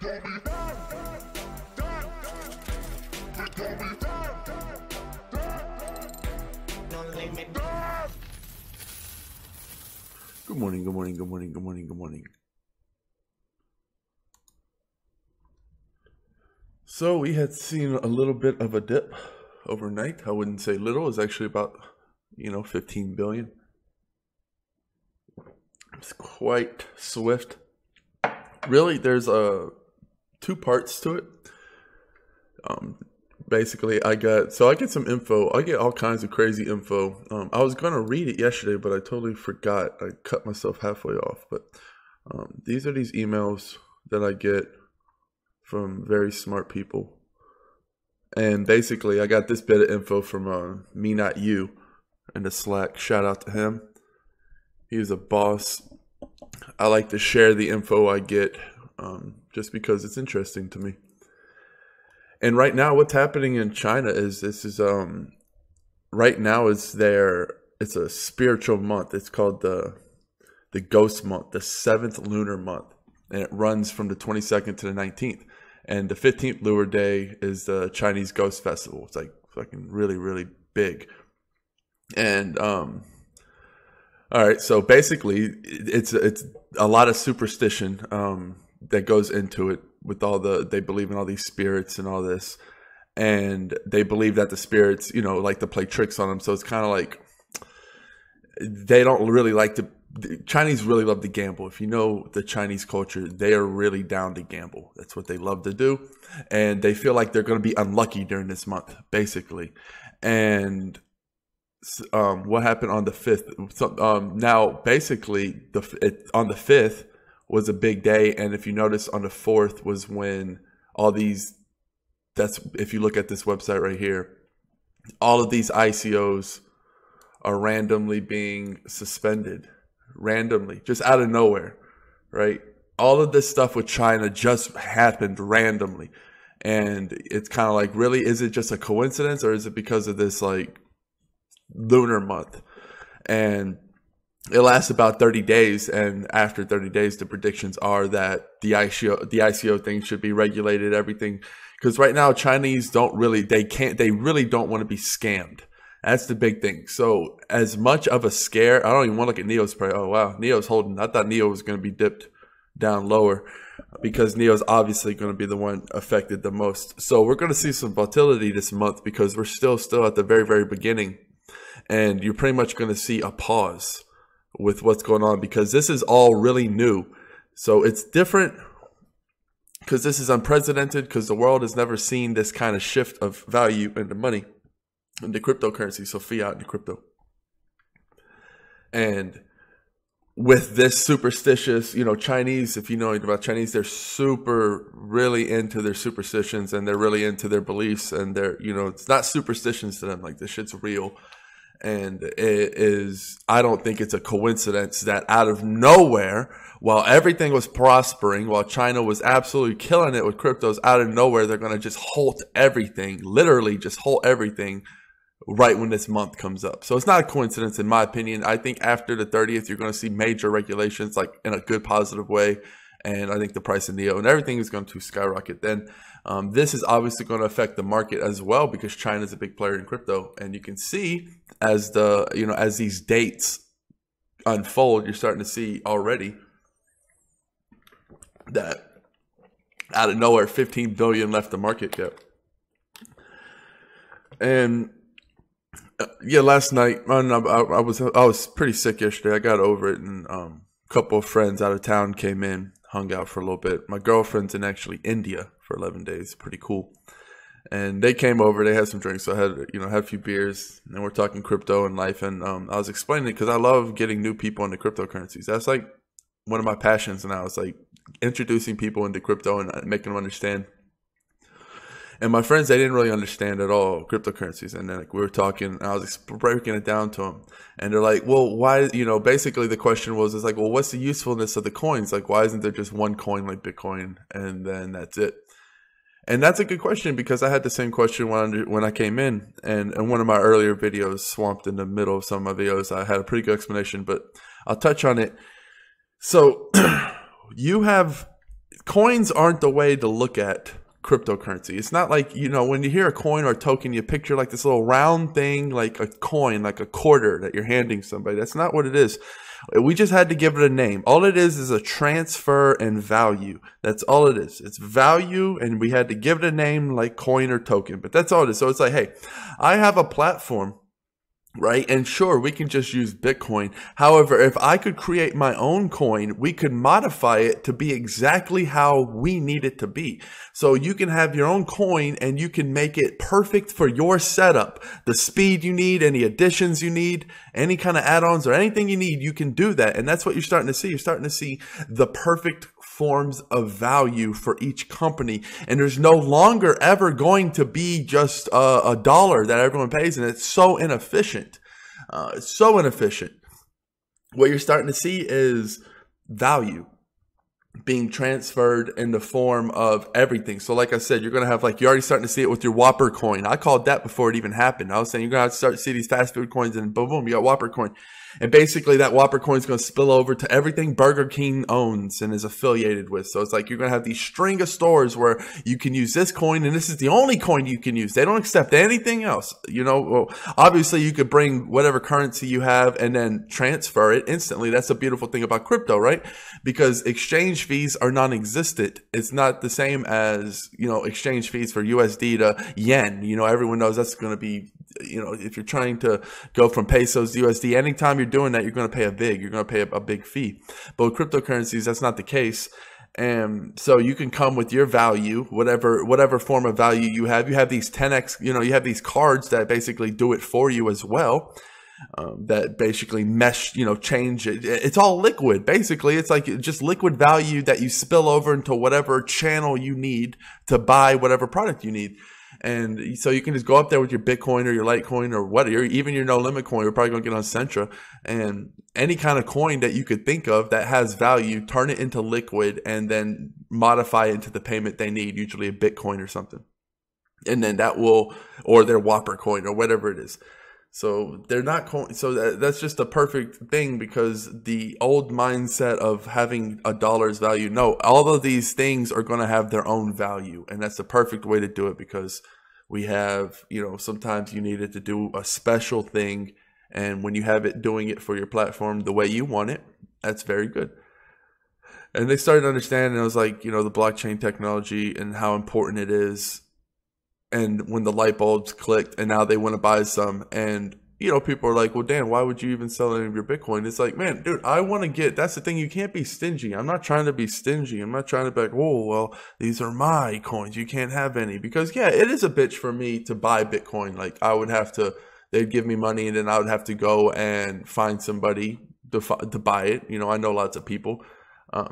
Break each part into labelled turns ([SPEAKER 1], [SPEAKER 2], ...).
[SPEAKER 1] Good morning, good morning, good morning, good morning, good morning. So we had seen a little bit of a dip overnight. I wouldn't say little. It's actually about, 15 billion. It's quite swift. Really, there's two parts to it. Basically, I get some info. I get all kinds of crazy info. I was going to read it yesterday, but I totally forgot. I cut myself halfway off. But these are these emails that I get from very smart people. And basically, I got this bit of info from Me Not You in the Slack. Shout out to him. He's a boss. I like to share the info I get just because it's interesting to me. And right now, what's happening in China is right now it's a spiritual month. It's called the Ghost Month, the 7th lunar month, and it runs from the 22nd to the 19th. And the 15th lunar day is the Chinese Ghost Festival. It's like fucking really, really big. And all right, so basically, it's a lot of superstition that goes into it. With they believe in all these spirits and all this, and they believe that the spirits, like to play tricks on them. So it's kind of like they don't really like to. The Chinese really love to gamble. If you know the Chinese culture, they are really down to gamble. That's what they love to do, and they feel like they're going to be unlucky during this month, basically. And what happened on the 5th? So, now, basically, on the 5th. Was a big day, and if you notice on the 4th was when if you look at this website right here, all of these ICOs are randomly being suspended, randomly, just out of nowhere, right? All of this stuff with China just happened randomly, and it's kind of like, really, is it just a coincidence, or is it because of this like lunar month? And it lasts about 30 days, and after 30 days, the predictions are that the ICO thing should be regulated, everything. Because right now, Chinese they really don't want to be scammed. That's the big thing. So as much of a scare, I don't even want to look at NEO's price. Oh, wow, NEO's holding. I thought NEO was going to be dipped down lower because NEO's obviously going to be the one affected the most. So we're going to see some volatility this month because we're still at the very, very beginning. And you're pretty much going to see a pause with what's going on because this is all really new. So it's different because this is unprecedented because the world has never seen this kind of shift of value into money, into cryptocurrency, so fiat into crypto. And with this superstitious, Chinese, if you know anything about Chinese, they're really into their superstitions and they're really into their beliefs, and it's not superstitions to them, like this shit's real. And I don't think it's a coincidence that out of nowhere, while everything was prospering, while China was absolutely killing it with cryptos, out of nowhere, they're going to just halt everything, literally just halt everything right when this month comes up. So it's not a coincidence, in my opinion. I think after the 30th, you're going to see major regulations, like in a good, positive way. And I think the price of NEO and everything is going to skyrocket then. This is obviously going to affect the market as well because China is a big player in crypto. And you can see as these dates unfold, you're starting to see already that out of nowhere, 15 billion left the market cap. And last night, I was pretty sick yesterday. I got over it, and a couple of friends out of town came in, hung out for a little bit. My girlfriend's in actually India for 11 days. Pretty cool. And they came over, they had some drinks. So I had a few beers, and we're talking crypto and life. And I was explaining it because I love getting new people into cryptocurrencies. That's like one of my passions now. It's like introducing people into crypto and making them understand. And my friends, they didn't really understand at all cryptocurrencies. And then we were talking, and I was breaking it down to them. And they're like, well, why, basically the question was, well, what's the usefulness of the coins? Like, why isn't there just one coin like Bitcoin and then that's it? And that's a good question because I had the same question when I came in. And in one of my earlier videos, swamped in the middle of some of my videos, I had a pretty good explanation, but I'll touch on it. So you have coins aren't the way to look at cryptocurrency. It's not like, when you hear a coin or a token, you picture like this little round thing, like a coin, like a quarter that you're handing somebody. That's not what it is. We just had to give it a name. All it is a transfer and value. That's all it is. It's value, and we had to give it a name like coin or token, but that's all it is. So it's like, hey, I have a platform, right? And sure, we can just use Bitcoin. However, if I could create my own coin, we could modify it to be exactly how we need it to be. So you can have your own coin and you can make it perfect for your setup. The speed you need, any additions you need, any kind of add-ons or anything you need, you can do that. And that's what you're starting to see. You're starting to see the perfect forms of value for each company, and there's no longer ever going to be just a dollar that everyone pays, and it's so inefficient. It's so inefficient. What you're starting to see is value being transferred in the form of everything. So like I said, you're going to have, like, you're already starting to see it with your Whopper coin. I called that before it even happened. I was saying you're going to have to start to see these fast food coins, and boom, boom, you got Whopper coin. And basically that Whopper coin is going to spill over to everything Burger King owns and is affiliated with. So it's like you're going to have these string of stores where you can use this coin, and this is the only coin you can use. They don't accept anything else. Well, obviously you could bring whatever currency you have and then transfer it instantly. That's the beautiful thing about crypto, right? Because exchange fees are non-existent. It's not the same as, exchange fees for USD to yen. Everyone knows that's going to be, if you're trying to go from pesos to USD, anytime you're doing that, you're going to pay a big fee. But with cryptocurrencies, that's not the case. And so you can come with your value, whatever form of value you have. You have these 10x, you have these cards that basically do it for you as well. That basically change it. It's all liquid. Basically, it's like just liquid value that you spill over into whatever channel you need to buy whatever product you need. And so you can just go up there with your Bitcoin or your Litecoin or whatever, even your no limit coin. We're probably going to get on Centra, and any kind of coin that you could think of that has value, turn it into liquid and then modify it into the payment they need, usually a Bitcoin or something. And then or their Whopper coin or whatever it is. So they're not coin. So that's just a perfect thing, because the old mindset of having a dollar's value. No, all of these things are going to have their own value, and that's the perfect way to do it, because we have, sometimes you need it to do a special thing, and when you have it doing it for your platform the way you want it, that's very good. And they started to understand, and it was like, the blockchain technology and how important it is. And when the light bulbs clicked, and now they want to buy some, and people are like, well, Dan, why would you even sell any of your Bitcoin? It's like, man, dude, I want to that's the thing. You can't be stingy. I'm not trying to be stingy. I'm not trying to be like, oh, well, these are my coins. You can't have any. Because yeah, it is a bitch for me to buy Bitcoin. Like they'd give me money, and then I would have to go and find somebody to buy it. I know lots of people.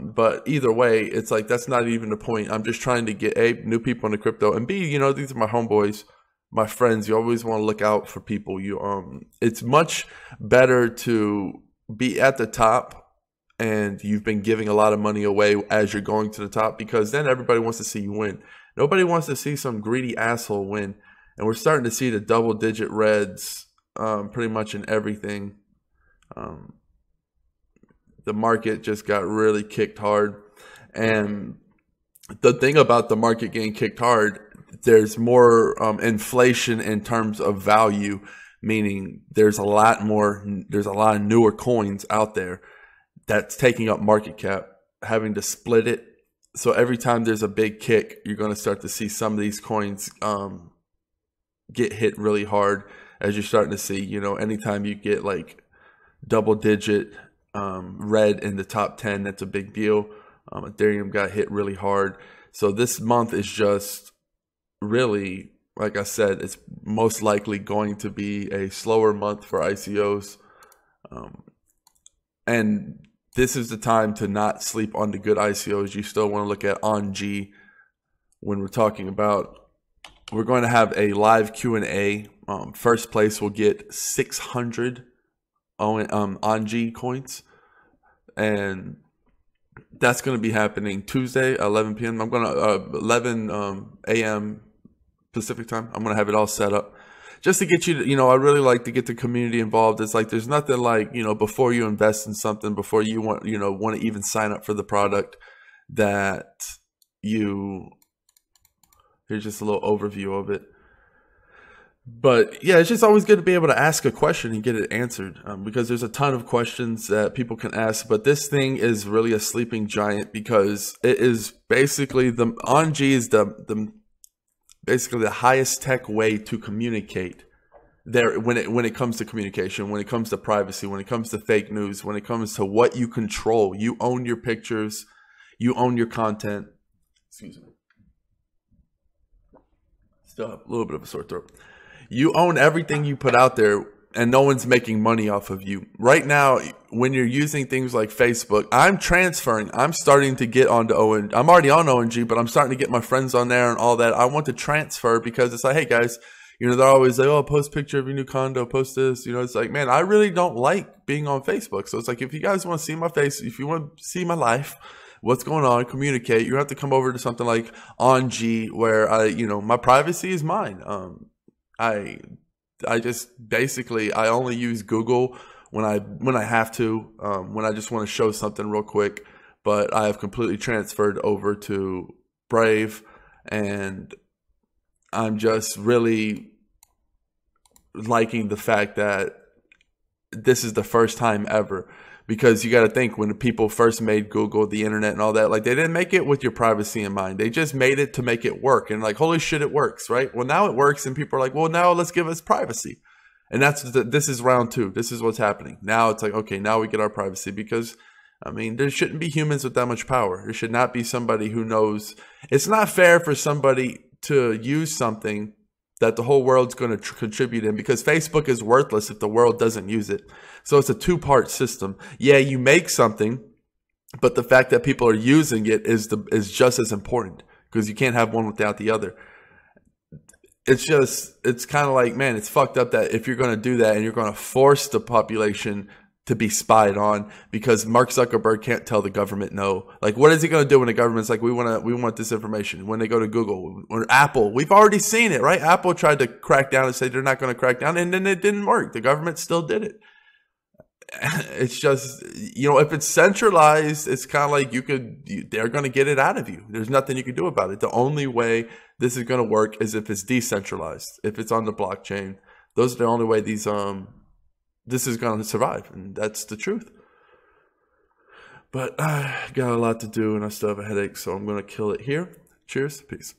[SPEAKER 1] But either way, it's like, that's not even the point. I'm just trying to get new people into crypto, and B, these are my homeboys, my friends. You always want to look out for people. It's much better to be at the top and you've been giving a lot of money away as you're going to the top, because then everybody wants to see you win. Nobody wants to see some greedy asshole win. And we're starting to see the double-digit reds pretty much in everything. The market just got really kicked hard. And the thing about the market getting kicked hard, there's more inflation in terms of value, meaning there's a lot of newer coins out there that's taking up market cap, having to split it. So every time there's a big kick, you're going to start to see some of these coins get hit really hard, as you're starting to see, anytime you get like double digit red in the top 10, that's a big deal. Ethereum got hit really hard. So this month is just really, like I said, it's most likely going to be a slower month for ICOs. And this is the time to not sleep on the good ICOs. You still want to look at onG when we're talking about. We're going to have a live Q&A. First place will get 600 onG coins, and that's going to be happening Tuesday, 11 p.m. I'm going to 11 a.m. Pacific time. I'm going to have it all set up just to get you to, I really like to get the community involved. It's like, there's nothing like, before you invest in something, before you want to even sign up for the product, that here's just a little overview of it. But yeah, it's just always good to be able to ask a question and get it answered, because there's a ton of questions that people can ask. But this thing is really a sleeping giant, because it is basically onG is basically the highest tech way to communicate. When it comes to communication, when it comes to privacy, when it comes to fake news, when it comes to what you control. You own your pictures, you own your content. Excuse me. Still have a little bit of a sore throat. You own everything you put out there, and no one's making money off of you. Right now, when you're using things like Facebook, I'm starting to get onto onG. I'm already on onG, but I'm starting to get my friends on there and all that. I want to transfer, because it's like, hey guys, they're always like, oh, post a picture of your new condo, post this. It's like, man, I really don't like being on Facebook. So it's like, if you guys want to see my face, if you want to see my life, what's going on, communicate, you have to come over to something like onG, where my privacy is mine. I just basically, I only use Google when I have to, when I just want to show something real quick. But I have completely transferred over to Brave, and I'm just really liking the fact that this is the first time ever. Because you got to think, when the people first made Google, the internet and all that, like, they didn't make it with your privacy in mind. They just made it to make it work. And like, holy shit, it works, right? Well, now it works, and people are like, well, now let's give us privacy. And this is round two. This is what's happening. Now it's like, okay, now we get our privacy, because there shouldn't be humans with that much power. There should not be somebody who knows. It's not fair for somebody to use something that the whole world's going to contribute in, because Facebook is worthless if the world doesn't use it. So it's a two-part system. Yeah, you make something, but the fact that people are using it is just as important, because you can't have one without the other. It's kind of like, man, it's fucked up that if you're going to do that and you're going to force the population to be spied on, because Mark Zuckerberg can't tell the government no. Like, what is he going to do when the government's like, we want this information? When they go to Google or Apple, we've already seen it, right? Apple tried to crack down and say they're not going to crack down, and then it didn't work. The government still did it. It's just, if it's centralized, it's kind of like they're going to get it out of you. There's nothing you can do about it. The only way this is going to work is if it's decentralized, if it's on the blockchain. Those are the only way this is going to survive, and that's the truth. But I got a lot to do, and I still have a headache, so I'm going to kill it here. Cheers. Peace.